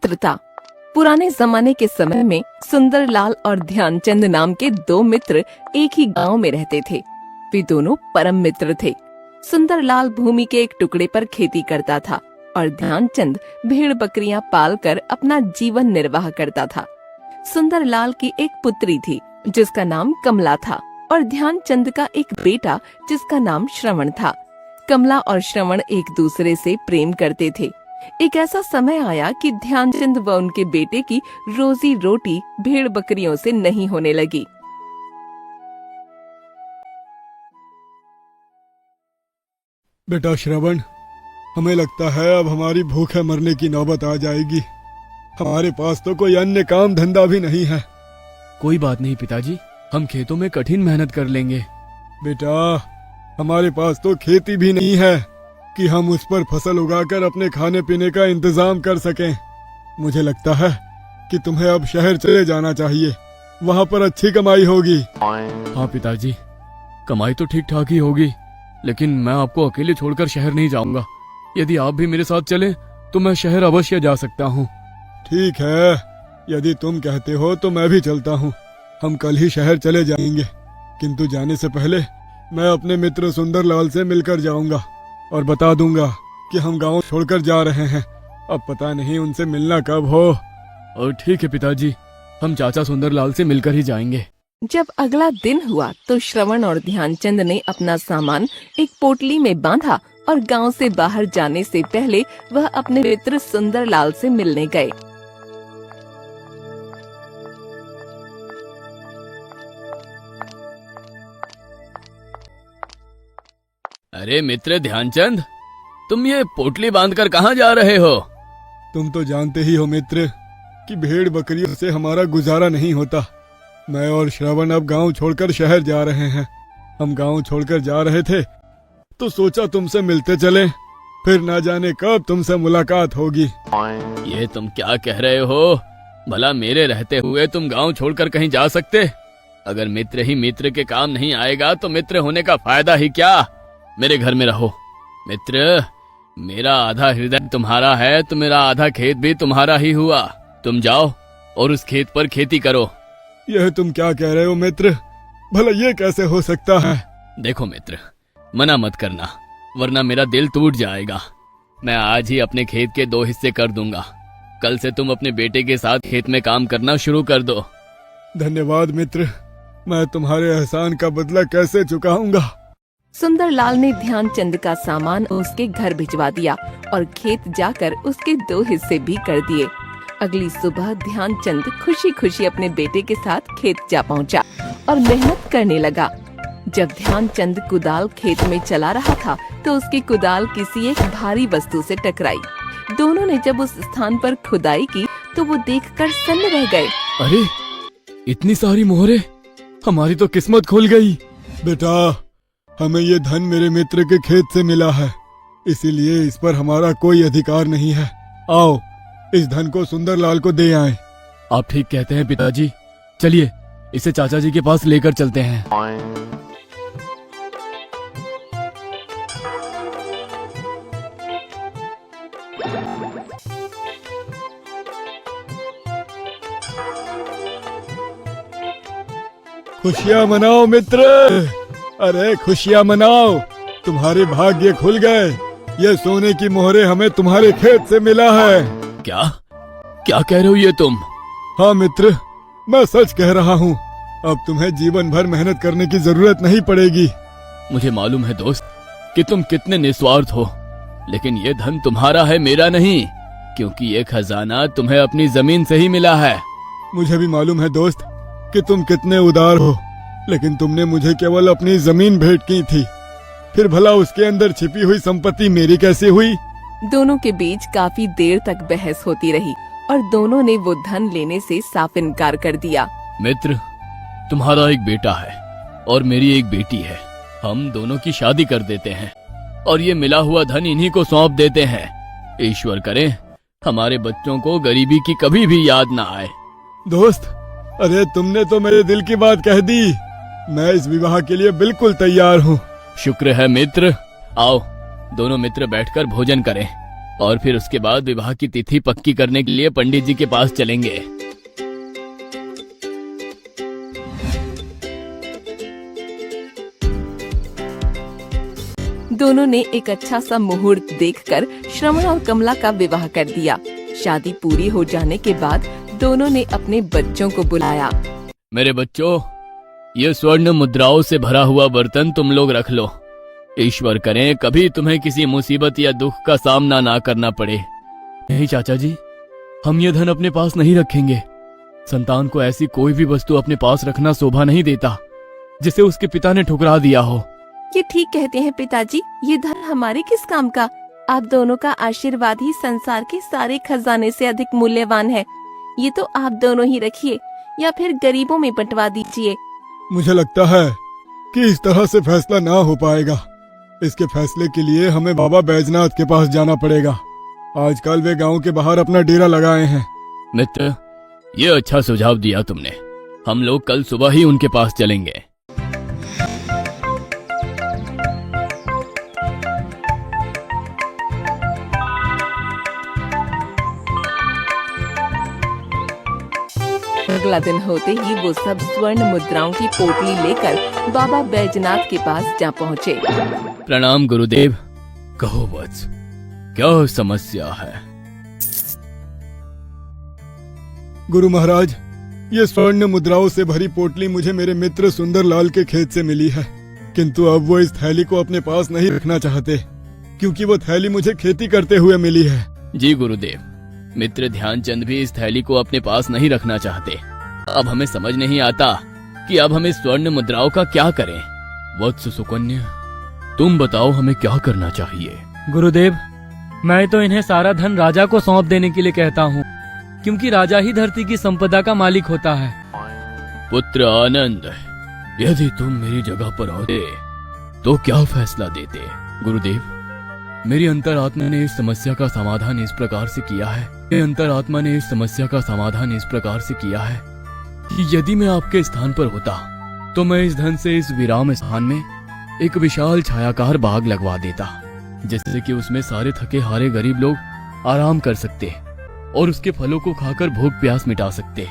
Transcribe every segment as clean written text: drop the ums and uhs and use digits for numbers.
मित्रता। पुराने जमाने के समय में सुंदरलाल और ध्यानचंद नाम के दो मित्र एक ही गांव में रहते थे। वे दोनों परम मित्र थे। सुंदरलाल भूमि के एक टुकड़े पर खेती करता था और ध्यानचंद भेड़ बकरियां पालकर अपना जीवन निर्वाह करता था। सुंदरलाल की एक पुत्री थी जिसका नाम कमला था और ध्यानचंद का एक बेटा जिसका नाम श्रवण था। कमला और श्रवण एक दूसरे से प्रेम करते थे। एक ऐसा समय आया कि ध्यानचंद व उनके बेटे की रोजी रोटी भेड़ बकरियों से नहीं होने लगी। बेटा श्रवण, हमें लगता है अब हमारी भूखे मरने की नौबत आ जाएगी। हमारे पास तो कोई अन्य काम धंधा भी नहीं है। कोई बात नहीं पिताजी, हम खेतों में कठिन मेहनत कर लेंगे। बेटा, हमारे पास तो खेती भी नहीं है कि हम उस पर फसल उगाकर अपने खाने पीने का इंतजाम कर सकें। मुझे लगता है कि तुम्हें अब शहर चले जाना चाहिए, वहाँ पर अच्छी कमाई होगी। हाँ पिताजी, कमाई तो ठीक ठाक ही होगी, लेकिन मैं आपको अकेले छोड़कर शहर नहीं जाऊंगा। यदि आप भी मेरे साथ चलें तो मैं शहर अवश्य जा सकता हूँ। ठीक है, यदि तुम कहते हो तो मैं भी चलता हूँ। हम कल ही शहर चले जाएंगे, किंतु जाने से पहले मैं अपने मित्र सुंदरलाल से मिलकर जाऊंगा और बता दूंगा कि हम गांव छोड़कर जा रहे हैं। अब पता नहीं उनसे मिलना कब हो। और ठीक है पिताजी, हम चाचा सुंदरलाल से मिलकर ही जाएंगे। जब अगला दिन हुआ तो श्रवण और ध्यानचंद ने अपना सामान एक पोटली में बांधा और गांव से बाहर जाने से पहले वह अपने मित्र सुंदरलाल से मिलने गए। अरे मित्र ध्यानचंद, तुम ये पोटली बांधकर कहाँ जा रहे हो? तुम तो जानते ही हो मित्र कि भेड़ बकरियों से हमारा गुजारा नहीं होता। मैं और श्रवण अब गांव छोड़कर शहर जा रहे हैं। हम गांव छोड़कर जा रहे थे तो सोचा तुमसे मिलते चले, फिर ना जाने कब तुमसे मुलाकात होगी। ये तुम क्या कह रहे हो? भला मेरे रहते हुए तुम गांव छोड़कर कहीं जा सकते? अगर मित्र ही मित्र के काम नहीं आएगा तो मित्र होने का फायदा ही क्या? मेरे घर में रहो मित्र। मेरा आधा हृदय तुम्हारा है तो मेरा आधा खेत भी तुम्हारा ही हुआ। तुम जाओ और उस खेत पर खेती करो। यह तुम क्या कह रहे हो मित्र? भला ये कैसे हो सकता है? देखो मित्र, मना मत करना वरना मेरा दिल टूट जाएगा। मैं आज ही अपने खेत के 2 हिस्से कर दूंगा। कल से तुम अपने बेटे के साथ खेत में काम करना शुरू कर दो। धन्यवाद मित्र, मैं तुम्हारे एहसान का बदला कैसे चुकाऊंगा। सुंदरलाल ने ध्यानचंद का सामान उसके घर भिजवा दिया और खेत जाकर उसके 2 हिस्से भी कर दिए। अगली सुबह ध्यानचंद खुशी खुशी अपने बेटे के साथ खेत जा पहुंचा और मेहनत करने लगा। जब ध्यानचंद कुदाल खेत में चला रहा था तो उसकी कुदाल किसी एक भारी वस्तु से टकराई। दोनों ने जब उस स्थान पर खुदाई की तो वो देखकर सन्न रह गए। अरे इतनी सारी मोहरे, हमारी तो किस्मत खुल गई। बेटा, हमें ये धन मेरे मित्र के खेत से मिला है, इसीलिए इस पर हमारा कोई अधिकार नहीं है। आओ इस धन को सुंदरलाल को दे आए। आप ठीक कहते हैं पिताजी, चलिए इसे चाचा जी के पास लेकर चलते हैं। खुशियाँ मनाओ मित्र, अरे खुशियाँ मनाओ, तुम्हारे भाग्य खुल गए। ये सोने की मोहरे हमें तुम्हारे खेत से मिला है। क्या क्या कह रहे हो ये तुम? हाँ मित्र, मैं सच कह रहा हूँ। अब तुम्हें जीवन भर मेहनत करने की जरूरत नहीं पड़ेगी। मुझे मालूम है दोस्त कि तुम कितने निस्वार्थ हो, लेकिन ये धन तुम्हारा है, मेरा नहीं, क्योंकि ये खजाना तुम्हें अपनी जमीन से ही मिला है। मुझे भी मालूम है दोस्त कि तुम कितने उदार हो, लेकिन तुमने मुझे केवल अपनी जमीन भेंट की थी, फिर भला उसके अंदर छिपी हुई संपत्ति मेरी कैसे हुई? दोनों के बीच काफी देर तक बहस होती रही और दोनों ने वो धन लेने से साफ इनकार कर दिया। मित्र, तुम्हारा एक बेटा है और मेरी एक बेटी है। हम दोनों की शादी कर देते हैं और ये मिला हुआ धन इन्हीं को सौंप देते हैं। ईश्वर करे हमारे बच्चों को गरीबी की कभी भी याद ना आए। दोस्त, अरे तुमने तो मेरे दिल की बात कह दी। मैं इस विवाह के लिए बिल्कुल तैयार हूँ। शुक्र है मित्र। आओ दोनों मित्र बैठकर भोजन करें। और फिर उसके बाद विवाह की तिथि पक्की करने के लिए पंडित जी के पास चलेंगे। दोनों ने एक अच्छा सा मुहूर्त देखकर श्रवण और कमला का विवाह कर दिया। शादी पूरी हो जाने के बाद दोनों ने अपने बच्चों को बुलाया। मेरे बच्चों, ये स्वर्ण मुद्राओं से भरा हुआ बर्तन तुम लोग रख लो। ईश्वर करे कभी तुम्हें किसी मुसीबत या दुख का सामना ना करना पड़े। नहीं चाचा जी, हम ये धन अपने पास नहीं रखेंगे। संतान को ऐसी कोई भी वस्तु अपने पास रखना शोभा नहीं देता जिसे उसके पिता ने ठुकरा दिया हो। ये ठीक कहते हैं पिताजी, ये धन हमारे किस काम का? आप दोनों का आशीर्वाद ही संसार के सारे खजाने से अधिक मूल्यवान है। ये तो आप दोनों ही रखिए या फिर गरीबों में बंटवा दीजिए। मुझे लगता है कि इस तरह से फैसला ना हो पाएगा। इसके फैसले के लिए हमें बाबा बैजनाथ के पास जाना पड़ेगा। आजकल वे गांव के बाहर अपना डेरा लगाए हैं। मित्र, ये अच्छा सुझाव दिया तुमने। हम लोग कल सुबह ही उनके पास चलेंगे। अगला दिन होते ही वो सब स्वर्ण मुद्राओं की पोटली लेकर बाबा बैजनाथ के पास जा पहुँचे। प्रणाम गुरुदेव। कहो वत्स, क्या समस्या है? गुरु महाराज, ये स्वर्ण मुद्राओं से भरी पोटली मुझे मेरे मित्र सुंदरलाल के खेत से मिली है, किंतु अब वो इस थैली को अपने पास नहीं रखना चाहते, क्योंकि वो थैली मुझे खेती करते हुए मिली है। जी गुरुदेव, मित्र ध्यानचंद भी इस थैली को अपने पास नहीं रखना चाहते। अब हमें समझ नहीं आता कि अब हमें स्वर्ण मुद्राओं का क्या करें। वत्स सुकन्या, तुम बताओ हमें क्या करना चाहिए? गुरुदेव, मैं तो इन्हें सारा धन राजा को सौंप देने के लिए कहता हूँ, क्योंकि राजा ही धरती की संपदा का मालिक होता है। पुत्र आनंद, यदि तुम मेरी जगह पर होते तो क्या फैसला देते? गुरुदेव, मेरी अंतरात्मा ने इस समस्या का समाधान इस प्रकार से किया है। मेरी अंतरात्मा ने इस समस्या का समाधान इस प्रकार से किया है कि यदि मैं आपके स्थान पर होता तो मैं इस धन से इस विराम स्थान में एक विशाल छायाकार बाग लगवा देता, जिससे कि उसमें सारे थके हारे गरीब लोग आराम कर सकते और उसके फलों को खाकर भूख प्यास मिटा सकते।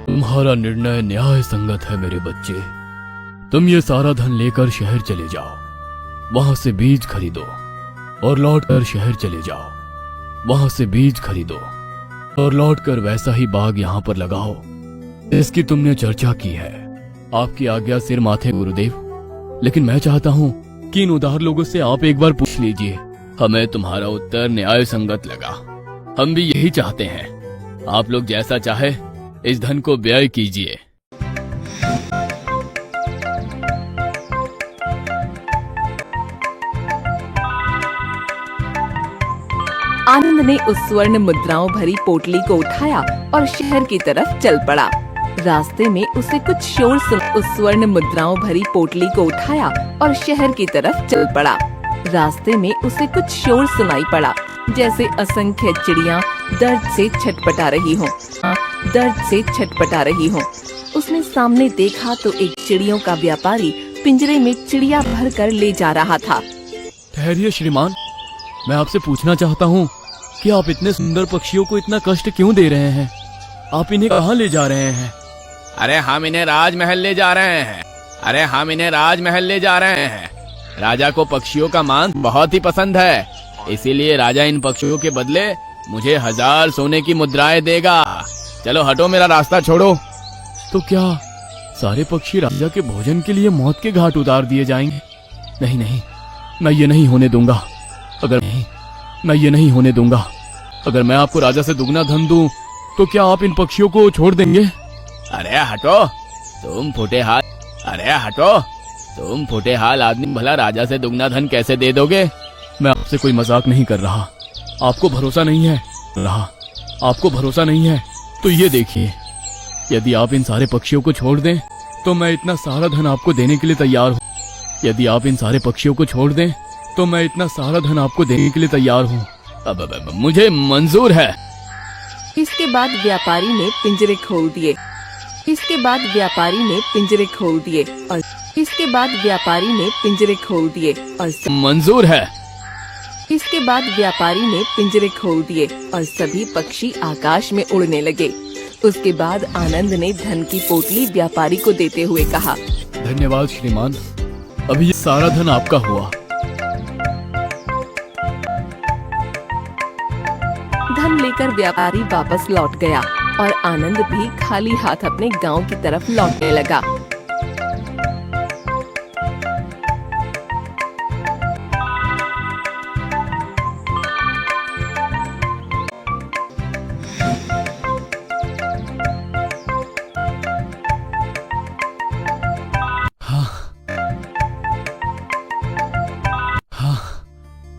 तुम्हारा निर्णय न्याय संगत है मेरे बच्चे। तुम ये सारा धन लेकर शहर चले जाओ, वहां से बीज खरीदो और लौटकर शहर चले जाओ, वहां से बीज खरीदो और लौटकर वैसा ही बाग यहाँ पर लगाओ इसकी तुमने चर्चा की है। आपकी आज्ञा सिर माथे गुरुदेव, लेकिन मैं चाहता हूँ कि इन उदार लोगों से आप एक बार पूछ लीजिए। हमें तुम्हारा उत्तर न्याय संगत लगा। हम भी यही चाहते हैं। आप लोग जैसा चाहे इस धन को व्यय कीजिए। आनंद ने उस स्वर्ण मुद्राओं भरी पोटली को उठाया और शहर की तरफ चल पड़ा। रास्ते में उसे कुछ शोर उस स्वर्ण मुद्राओं भरी पोटली को उठाया और शहर की तरफ चल पड़ा। रास्ते में उसे कुछ शोर सुनाई पड़ा, जैसे असंख्य चिड़ियां दर्द से छटपटा रही हों, दर्द से छटपटा रही हों। उसने सामने देखा तो एक चिड़ियों का व्यापारी पिंजरे में चिड़िया भर कर ले जा रहा था। ठहरिए श्रीमान, मैं आपसे पूछना चाहता हूँ कि आप इतने सुंदर पक्षियों को इतना कष्ट क्यों दे रहे हैं? आप इन्हें कहाँ ले जा रहे हैं? अरे हम इन्हें राजमहल ले जा रहे हैं। अरे हम इन्हें राजमहल ले जा रहे हैं। राजा को पक्षियों का मांस बहुत ही पसंद है, इसीलिए राजा इन पक्षियों के बदले मुझे 1000 सोने की मुद्राएं देगा। चलो हटो, मेरा रास्ता छोड़ो। तो क्या सारे पक्षी राजा के भोजन के लिए मौत के घाट उतार दिए जाएंगे? नहीं नहीं, मैं ये नहीं होने दूंगा। मैं ये नहीं होने दूंगा। अगर मैं आपको राजा से दुगना धन दूं, तो क्या आप इन पक्षियों को छोड़ देंगे? अरे हटो, तुम फूटे हाल। अरे हटो, तुम फूटे हाल आदमी, भला राजा से दुगना धन कैसे दे दोगे? मैं आपसे कोई मजाक नहीं कर रहा। आपको भरोसा नहीं है आपको भरोसा नहीं है तो ये देखिए, यदि आप इन सारे पक्षियों को छोड़ दें तो मैं इतना सारा धन आपको देने के लिए तैयार हूँ। यदि आप इन सारे पक्षियों को छोड़ दें तो मैं इतना सारा धन आपको देने के लिए तैयार हूँ। अब मुझे मंजूर है। इसके बाद व्यापारी ने पिंजरे खोल दिए। इसके बाद व्यापारी ने पिंजरे खोल दिए और इसके बाद व्यापारी ने पिंजरे खोल दिए और मंजूर है। इसके बाद व्यापारी ने पिंजरे खोल दिए और सभी पक्षी आकाश में उड़ने लगे। उसके बाद आनंद ने धन की पोटली व्यापारी को देते हुए कहा, धन्यवाद श्रीमान, अभी ये सारा धन आपका हुआ। धन लेकर व्यापारी वापस लौट गया और आनंद भी खाली हाथ अपने गांव की तरफ लौटने लगा।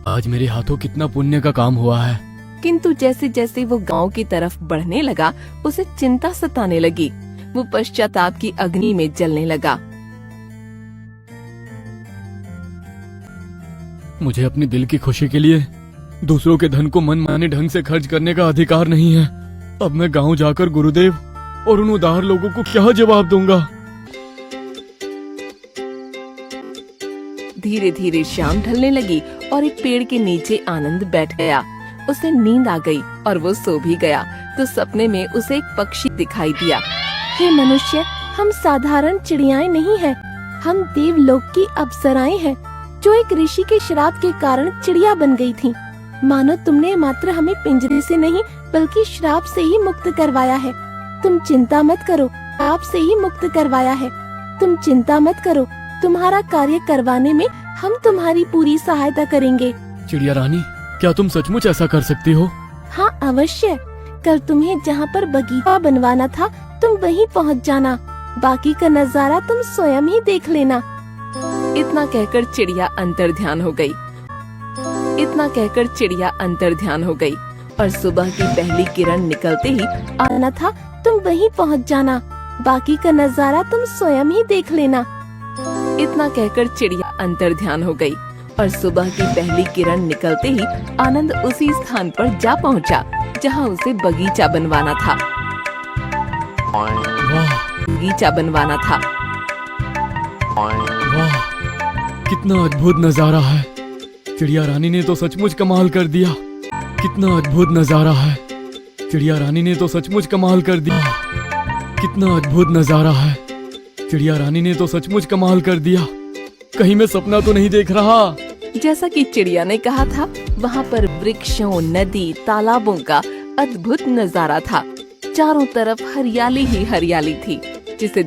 आज मेरे हाथों कितना पुण्य का काम हुआ है। किंतु जैसे जैसे वो गांव की तरफ बढ़ने लगा, उसे चिंता सताने लगी। वो पश्चाताप की अग्नि में जलने लगा। मुझे अपनी दिल की खुशी के लिए दूसरों के धन को मनमाने ढंग से खर्च करने का अधिकार नहीं है। अब मैं गांव जाकर गुरुदेव और उन उदार लोगों को क्या जवाब दूंगा। धीरे धीरे शाम ढलने लगी और एक पेड़ के नीचे आनंद बैठ गया। उसे नींद आ गई और वो सो भी गया तो सपने में उसे एक पक्षी दिखाई दिया। हे मनुष्य, हम साधारण चिड़ियाएं नहीं हैं, हम देवलोक की अप्सराएं हैं जो एक ऋषि के श्राप के कारण चिड़िया बन गई थीं। मानो तुमने मात्र हमें पिंजरे से नहीं बल्कि श्राप से ही मुक्त करवाया है। तुम चिंता मत करो, आपसे ही मुक्त करवाया है। तुम चिंता मत करो, तुम्हारा कार्य करवाने में हम तुम्हारी पूरी सहायता करेंगे। चिड़िया रानी, क्या तुम सचमुच ऐसा कर सकती हो? हाँ अवश्य। कल तुम्हें जहाँ पर बगीचा बनवाना था तुम वहीं पहुँच जाना, बाकी का नजारा तुम स्वयं ही देख लेना। इतना कहकर चिड़िया अंतर्ध्यान हो गई। और सुबह की पहली किरण निकलते ही आना था, तुम वहीं पहुँच जाना, बाकी का नजारा तुम स्वयं ही देख लेना। इतना कहकर चिड़िया अंतर्ध्यान हो गई और सुबह की पहली किरण निकलते ही आनंद उसी स्थान पर जा पहुंचा जहां उसे बगीचा बनवाना था। वाह, कितना अद्भुत नजारा है। चिड़िया रानी ने तो सचमुच कमाल कर दिया। कितना अद्भुत नजारा है। चिड़िया रानी ने तो सचमुच कमाल कर दिया। कितना अद्भुत नजारा है। चिड़िया रानी ने तो सचमुच कमाल कर दिया। कहीं मैं सपना तो नहीं देख रहा। जैसा कि चिड़िया ने कहा था, वहाँ पर वृक्षों, नदी, तालाबों का अद्भुत नजारा था। चारों तरफ हरियाली ही हरियाली थी, जिसे